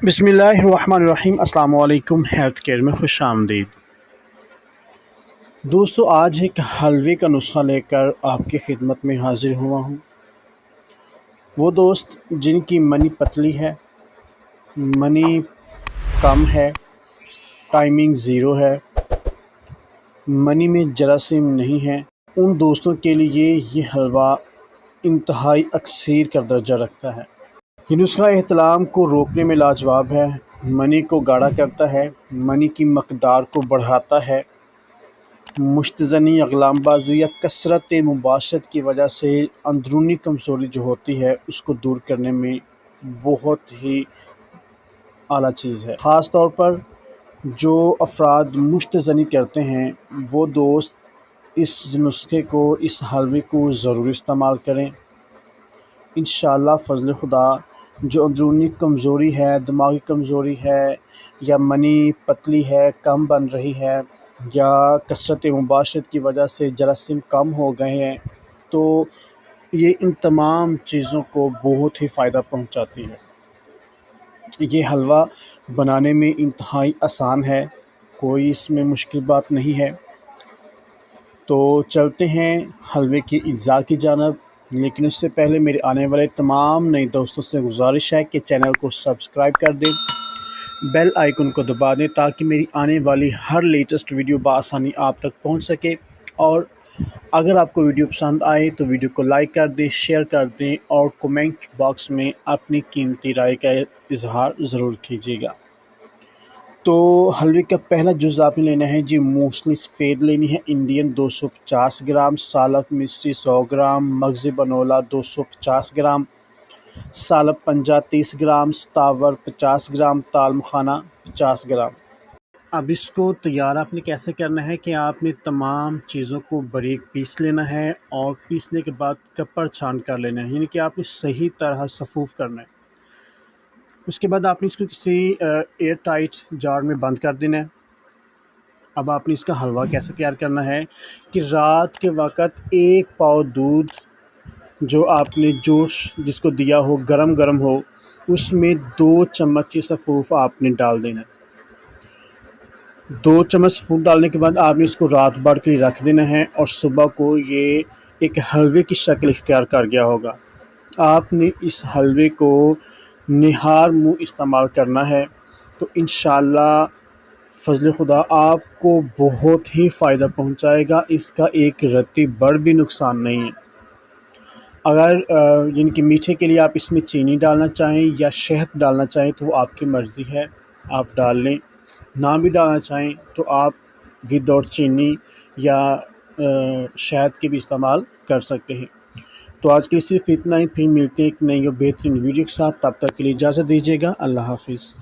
बिस्मिल्लाहिर्रहमानिर्रहीम। अस्सलाम वालेकुम। हेल्थ केयर में खुश आमदीद। दोस्तों, आज एक हलवे का नुस्खा लेकर आपकी खिदमत में हाजिर हुआ हूँ। वो दोस्त जिनकी मनी पतली है, मनी कम है, टाइमिंग ज़ीरो है, मनी में जरासीम नहीं है, उन दोस्तों के लिए ये हलवा इंतहाई अक्सीर का दर्जा रखता है। ये नुस्खा एहतलाम को रोकने में लाजवाब है, मनी को गाढ़ा करता है, मनी की मकदार को बढ़ाता है, मुश्तज़नी अगलामबाज़ी या कसरत मुबाशरत की वजह से अंदरूनी कमज़ोरी जो होती है उसको दूर करने में बहुत ही आला चीज़ है। ख़ास तौर पर जो अफराद मुश्तज़नी करते हैं वो दोस्त इस नुस्खे को, इस हलवे को ज़रूर इस्तेमाल करें। इंशाअल्लाह फ़ज़ल खुदा जो अंदरूनी कमज़ोरी है, दिमागी कमज़ोरी है, या मनी पतली है, कम बन रही है, या कसरत मुबाशरत की वजह से जरासीम कम हो गए हैं, तो ये इन तमाम चीज़ों को बहुत ही फ़ायदा पहुंचाती है। ये हलवा बनाने में इंतहाई आसान है, कोई इसमें मुश्किल बात नहीं है। तो चलते हैं हलवे की इज्ज़ा की जानब, लेकिन उससे पहले मेरे आने वाले तमाम नए दोस्तों से गुजारिश है कि चैनल को सब्सक्राइब कर दें, बेल आइकन को दबा दें ताकि मेरी आने वाली हर लेटेस्ट वीडियो बआसानी आप तक पहुंच सके। और अगर आपको वीडियो पसंद आए तो वीडियो को लाइक कर दें, शेयर कर दें और कमेंट बॉक्स में अपनी कीमती राय का इजहार ज़रूर कीजिएगा। तो हलवे का पहला जुज़ आपने लेना है जी, मूसली सफ़ेद लेनी है इंडियन 250 ग्राम, सालब मिश्री 100 ग्राम, मगज़ बनोला 250 ग्राम, सालब पंजा 30 ग्राम, सतावर 50 ग्राम, ताल मखाना 50 ग्राम। अब इसको तैयार आपने कैसे करना है कि आपने तमाम चीज़ों को बारीक पीस लेना है और पीसने के बाद कपड़ छान कर लेना है, यानी कि आपने सही तरह सफूफ़ करना है। उसके बाद आपने इसको किसी एयर टाइट जार में बंद कर देना है। अब आपने इसका हलवा कैसे तैयार करना है कि रात के वक़्त 1 पाव दूध जो आपने जोश जिसको दिया हो, गरम गरम हो, उसमें 2 चम्मच की सफ़ूफ आपने डाल देना है। 2 चम्मच सफ़ूफ डालने के बाद आपने इसको रात भर के लिए रख देना है और सुबह को ये एक हलवे की शक्ल इख्तियार कर गया होगा। आपने इस हलवे को निहार मुँह इस्तेमाल करना है, तो इंशाअल्लाह फ़ज़ल खुदा आपको बहुत ही फ़ायदा पहुंचाएगा। इसका एक रत्ती भर भी नुकसान नहीं है। अगर यानी कि मीठे के लिए आप इसमें चीनी डालना चाहें या शहद डालना चाहें तो वो आपकी मर्ज़ी है, आप डाल लें। ना भी डालना चाहें तो आप विदाउट चीनी या शहद के भी इस्तेमाल कर सकते हैं। तो आज के लिए सिर्फ इतना ही, फिर मिलते हैं एक नई और बेहतरीन वीडियो के साथ। तब तक के लिए इजाज़त दीजिएगा। अल्लाह हाफ़िज़।